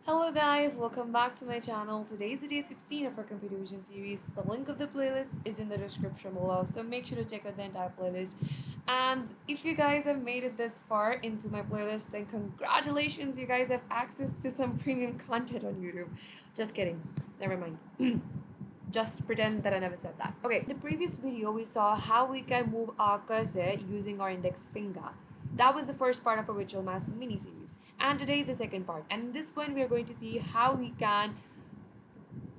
Hello guys, welcome back to my channel. Today is the day 16 of our computer vision series. The link of the playlist is in the description below, so make sure to check out the entire playlist. And if you guys have made it this far into my playlist, then congratulations, you guys have access to some premium content on YouTube. Just kidding, never mind. Just pretend that I never said that. Okay, in the previous video we saw how we can move our cursor using our index finger. That was the first part of our Virtual Master mini series, and today is the second part. And in this one we are going to see how we can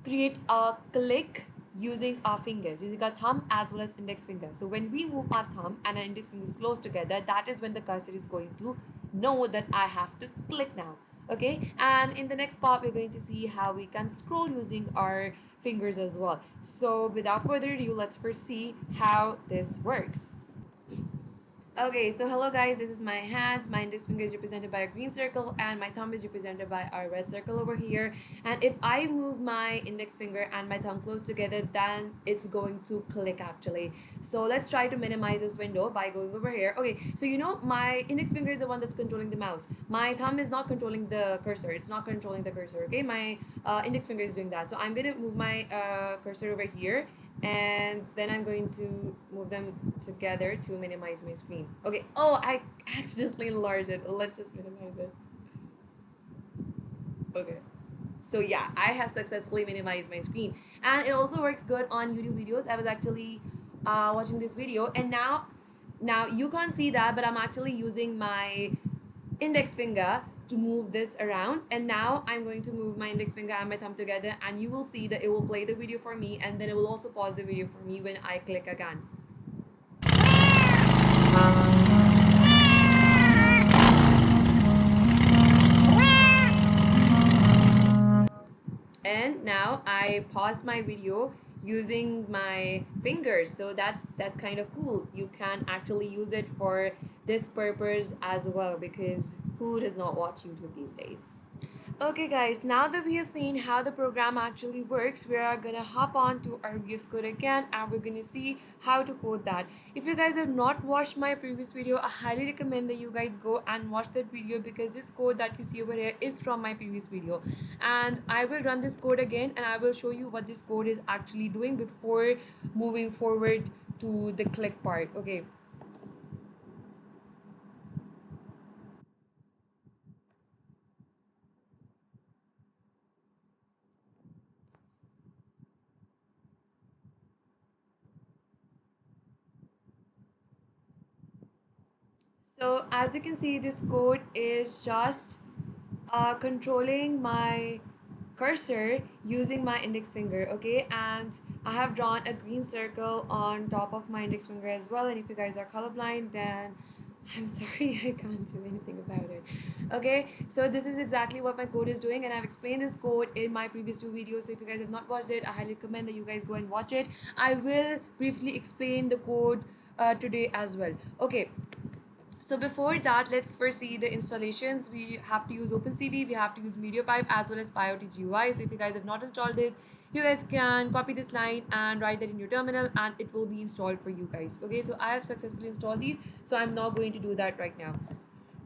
create a click using our fingers, using our thumb as well as index finger. So when we move our thumb and our index fingers close together, that is when the cursor is going to know that I have to click now. Okay, and in the next part we're going to see how we can scroll using our fingers as well. So without further ado, let's first see how this works. Okay, so hello guys, this is my hands. My index finger is represented by a green circle and my thumb is represented by a red circle over here. And if I move my index finger and my thumb close together, then it's going to click actually. So let's try to minimize this window by going over here. Okay, so my index finger is the one that's controlling the mouse. My thumb is not controlling the cursor. It's not controlling the cursor, okay? My index finger is doing that. So I'm gonna move my cursor over here, and then I'm going to move them together to minimize my screen. Okay, oh, I accidentally enlarged it. Let's just minimize it. Okay. So yeah, I have successfully minimized my screen. And it also works good on YouTube videos. I was actually watching this video, and now you can't see that, but I'm actually using my index finger to move this around, and now I'm going to move my index finger and my thumb together, and you will see that it will play the video for me, and then it will also pause the video for me when I click again. And now I paused my video using my fingers, so that's kind of cool. You can actually use it for this purpose as well, because who does not watch YouTube these days? Okay guys, now that we have seen how the program actually works, we are gonna hop on to our VS Code again, and we're gonna see how to code that. If you guys have not watched my previous video, I highly recommend that you guys go and watch that video, because this code that you see over here is from my previous video. And I will run this code again and I will show you what this code is actually doing before moving forward to the click part. Okay. So as you can see, this code is just controlling my cursor using my index finger. Okay, and I have drawn a green circle on top of my index finger as well, and if you guys are colorblind, then I'm sorry, I can't do anything about it. Okay, so this is exactly what my code is doing, and I've explained this code in my previous two videos. So if you guys have not watched it, I highly recommend that you guys go and watch it. I will briefly explain the code today as well. Okay, so before that, let's first see the installations. We have to use OpenCV, we have to use MediaPipe as well as PyOT GUI. So if you guys have not installed this, you guys can copy this line and write that in your terminal, and it will be installed for you guys. Okay, so I have successfully installed these, so I'm not going to do that right now.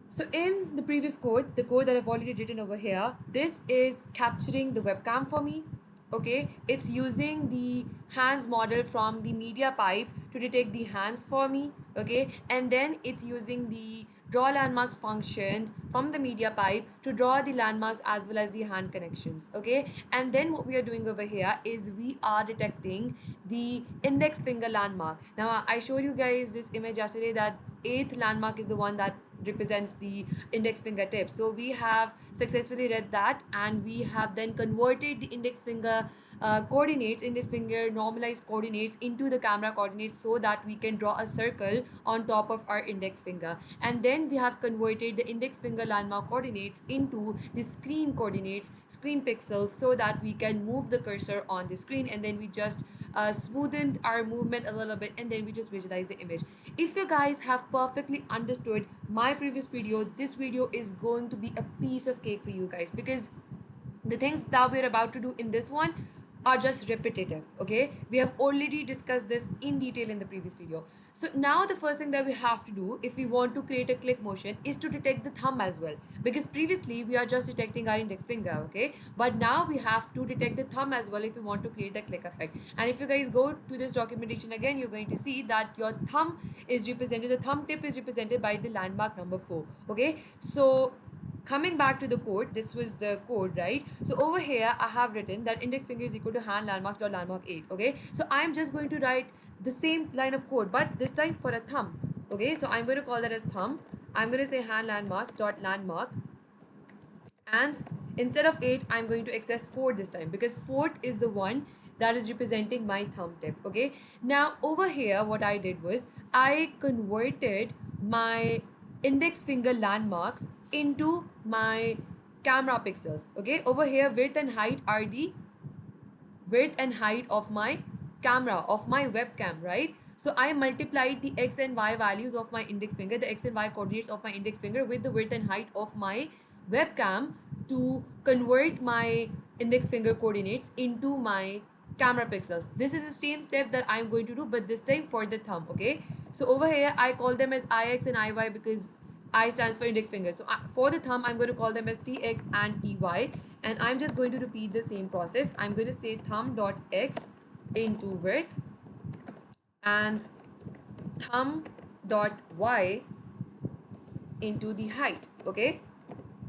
So in the previous code, the code that I've already written over here, this is capturing the webcam for me. Okay, it's using the hands model from the MediaPipe to detect the hands for me. Okay, and then it's using the draw landmarks function from the MediaPipe to draw the landmarks as well as the hand connections. Okay, and then what we are doing over here is we are detecting the index finger landmark. Now I showed you guys this image yesterday that eighth landmark is the one that represents the index fingertip. So we have successfully read that, and we have then converted the index finger coordinates, index finger normalized coordinates into the camera coordinates, so that we can draw a circle on top of our index finger. And then we have converted the index finger landmark coordinates into the screen coordinates, screen pixels, so that we can move the cursor on the screen, and then we just smoothened our movement a little bit, and then we just visualize the image. If you guys have perfectly understood my previous video, this video is going to be a piece of cake for you guys, because the things that we're about to do in this one, are just repetitive. Okay, we have already discussed this in detail in the previous video. So now the first thing that we have to do if we want to create a click motion is to detect the thumb as well, because previously we are just detecting our index finger. Okay, but now we have to detect the thumb as well if we want to create the click effect. And if you guys go to this documentation again, you're going to see that your thumb is represented, the thumb tip is represented by the landmark number 4. Okay, so coming back to the code, this was the code, right? So over here I have written that index finger is equal to hand landmarks dot landmark 8. Okay, so I'm just going to write the same line of code, but this time for a thumb. Okay, so I'm going to call that as thumb. I'm going to say hand landmarks dot landmark, and instead of 8 I'm going to access 4 this time, because fourth is the one that is representing my thumb tip. Okay, now over here what I did was I converted my index finger landmarks into my camera pixels. Okay, over here width and height are the width and height of my camera, of my webcam, right? So I multiplied the x and y values of my index finger, the x and y coordinates of my index finger, with the width and height of my webcam to convert my index finger coordinates into my camera pixels. This is the same step that I'm going to do, but this time for the thumb. Okay, so over here I call them as ix and iy because I stands for index finger. So for the thumb, I'm going to call them as tx and ty, and I'm just going to repeat the same process. I'm going to say thumb dot x into width and thumb dot y into the height. Okay,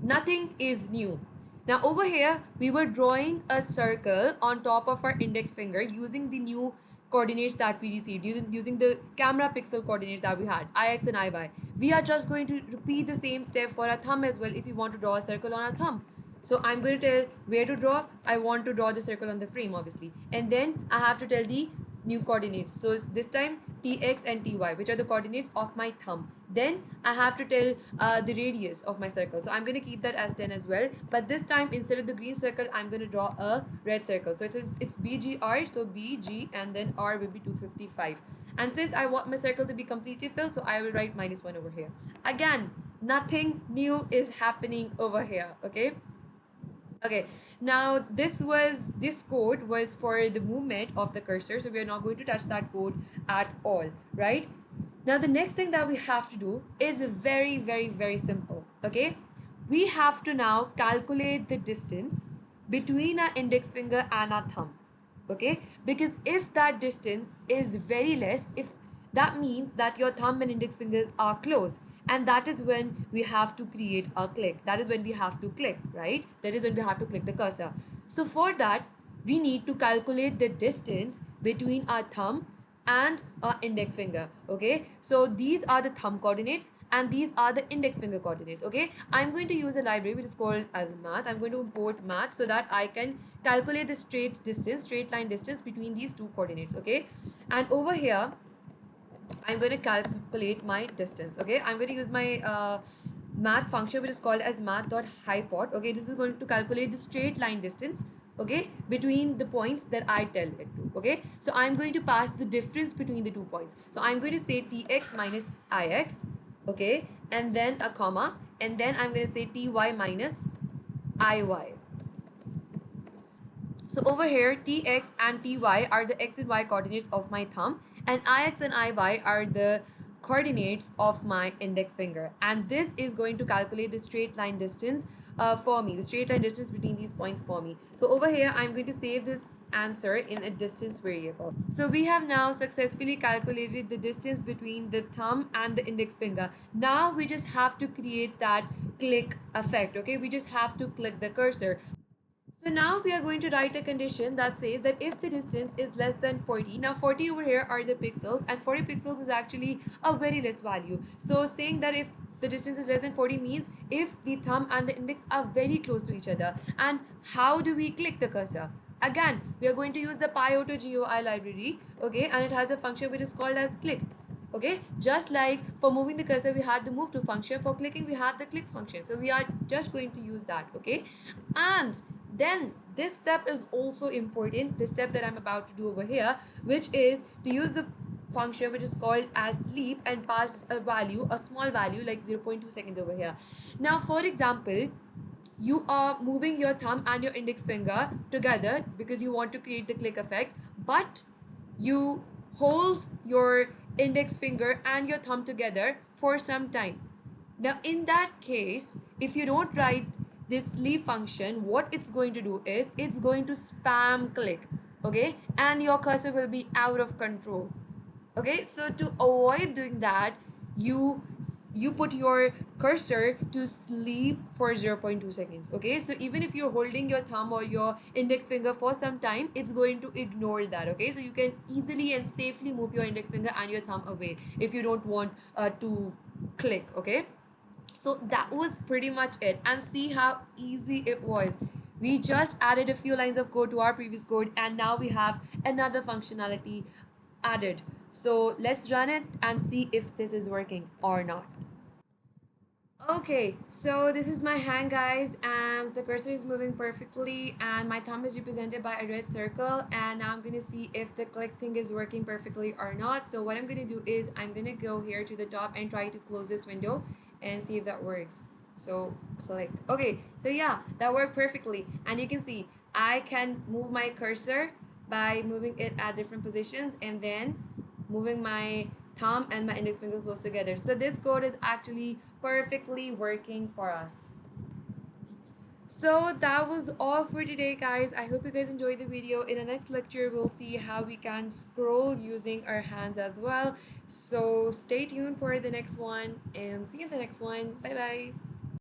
nothing is new. Now over here we were drawing a circle on top of our index finger using the new coordinates that we received, using the camera pixel coordinates that we had, ix and iy. We are just going to repeat the same step for our thumb as well if we want to draw a circle on our thumb. So I'm going to tell where to draw. I want to draw the circle on the frame, obviously, and then I have to tell the new coordinates. So this time tx and ty, which are the coordinates of my thumb. Then I have to tell the radius of my circle. So I'm going to keep that as 10 as well. But this time instead of the green circle, I'm going to draw a red circle. So it's BGR. So BG and then R will be 255. And since I want my circle to be completely filled, so I will write -1 over here. Again, nothing new is happening over here. Okay. Okay, now this code was for the movement of the cursor, so we are not going to touch that code at all, right? Now the next thing that we have to do is very simple. Okay, we have to now calculate the distance between our index finger and our thumb. Okay, because if that distance is very less, if that means that your thumb and index fingers are close, and that is when we have to create a click, that is when we have to click, right? That is when we have to click the cursor. So for that we need to calculate the distance between our thumb and our index finger. Okay, so these are the thumb coordinates and these are the index finger coordinates. Okay, I'm going to use a library which is called as math. I'm going to import math so that I can calculate the straight line distance between these two coordinates. Okay, and over here I'm going to calculate my distance. Okay, I'm going to use my math function which is called as math.hypot. Okay, this is going to calculate the straight line distance, okay, between the points that I tell it to. Okay, so I'm going to pass the difference between the 2 points. So I'm going to say tx minus ix, okay, and then a comma, and then I'm going to say ty minus iy. So over here, tx and ty are the x and y coordinates of my thumb, and ix and iy are the coordinates of my index finger. And this is going to calculate the straight line distance for me, the straight line distance between these points for me. So over here, I'm going to save this answer in a distance variable. So we have now successfully calculated the distance between the thumb and the index finger. Now we just have to create that click effect, okay? We just have to click the cursor. So now we are going to write a condition that says that if the distance is less than 40, now 40 over here are the pixels, and 40 pixels is actually a very less value. So saying that if the distance is less than 40 means if the thumb and the index are very close to each other. And how do we click the cursor? Again, we are going to use the PyAuto library, okay, and it has a function which is called as click. Okay, just like for moving the cursor we had the move to function, for clicking we have the click function, so we are just going to use that. Okay, and then this step is also important, the step that I'm about to do over here, which is to use the function which is called as sleep and pass a value, a small value like 0.2 seconds over here. Now for example, you are moving your thumb and your index finger together because you want to create the click effect, but you hold your index finger and your thumb together for some time. Now, in that case, if you don't write this sleep function, what it's going to do is it's going to spam click, okay, and your cursor will be out of control. Okay, so to avoid doing that, you you put your cursor to sleep for 0.2 seconds. Okay, so even if you're holding your thumb or your index finger for some time, it's going to ignore that. Okay, so you can easily and safely move your index finger and your thumb away if you don't want to click. Okay, so that was pretty much it, and see how easy it was. We just added a few lines of code to our previous code, and now we have another functionality added. So let's run it and see if this is working or not. Okay, so this is my hand, guys, and the cursor is moving perfectly, and my thumb is represented by a red circle, and now I'm gonna see if the click thing is working perfectly or not. So what I'm gonna do is I'm gonna go here to the top and try to close this window and see if that works. So click. Okay, so yeah, that worked perfectly, and you can see I can move my cursor by moving it at different positions and then moving my thumb and my index finger close together. So this code is actually perfectly working for us. So that was all for today, guys. I hope you guys enjoyed the video. In the next lecture, we'll see how we can scroll using our hands as well. So stay tuned for the next one and see you in the next one. Bye bye.